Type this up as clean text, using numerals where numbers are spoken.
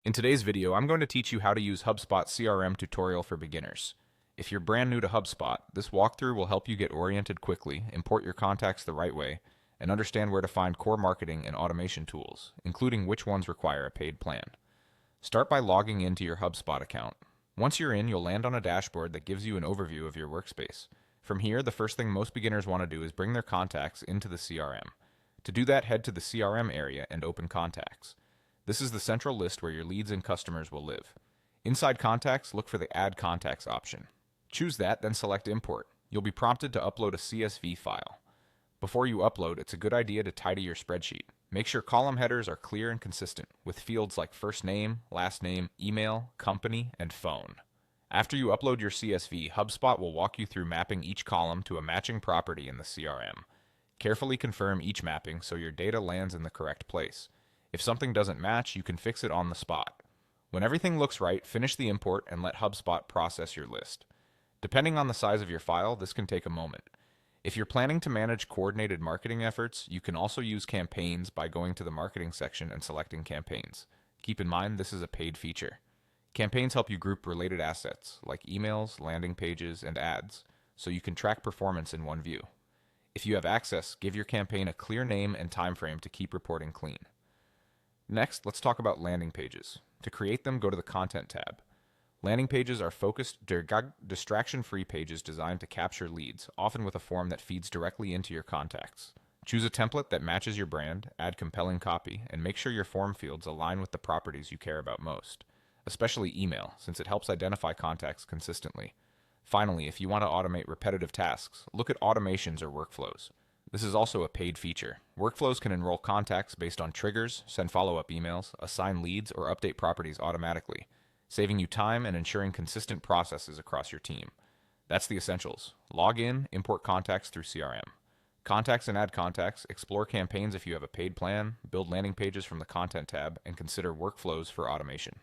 In today's video, I'm going to teach you how to use HubSpot CRM tutorial for beginners. If you're brand new to HubSpot, this walkthrough will help you get oriented quickly, import your contacts the right way, and understand where to find core marketing and automation tools, including which ones require a paid plan. Start by logging into your HubSpot account. Once you're in, you'll land on a dashboard that gives you an overview of your workspace. From here, the first thing most beginners want to do is bring their contacts into the CRM. To do that, head to the CRM area and open Contacts. This is the central list where your leads and customers will live. Inside Contacts, look for the Add Contacts option. Choose that, then select Import. You'll be prompted to upload a CSV file. Before you upload, it's a good idea to tidy your spreadsheet. Make sure column headers are clear and consistent, with fields like first name, last name, email, company, and phone. After you upload your CSV, HubSpot will walk you through mapping each column to a matching property in the CRM. Carefully confirm each mapping so your data lands in the correct place. If something doesn't match, you can fix it on the spot. When everything looks right, finish the import and let HubSpot process your list. Depending on the size of your file, this can take a moment. If you're planning to manage coordinated marketing efforts, you can also use campaigns by going to the marketing section and selecting campaigns. Keep in mind, this is a paid feature. Campaigns help you group related assets, like emails, landing pages, and ads, so you can track performance in one view. If you have access, give your campaign a clear name and time frame to keep reporting clean. Next, let's talk about landing pages. To create them, go to the Content tab. Landing pages are focused, distraction-free pages designed to capture leads, often with a form that feeds directly into your contacts. Choose a template that matches your brand, add compelling copy, and make sure your form fields align with the properties you care about most, especially email, since it helps identify contacts consistently. Finally, if you want to automate repetitive tasks, look at automations or workflows. This is also a paid feature. Workflows can enroll contacts based on triggers, send follow-up emails, assign leads, or update properties automatically, saving you time and ensuring consistent processes across your team. That's the essentials. Log in, import contacts through CRM. Contacts and add contacts, explore campaigns if you have a paid plan, build landing pages from the Content tab, and consider workflows for automation.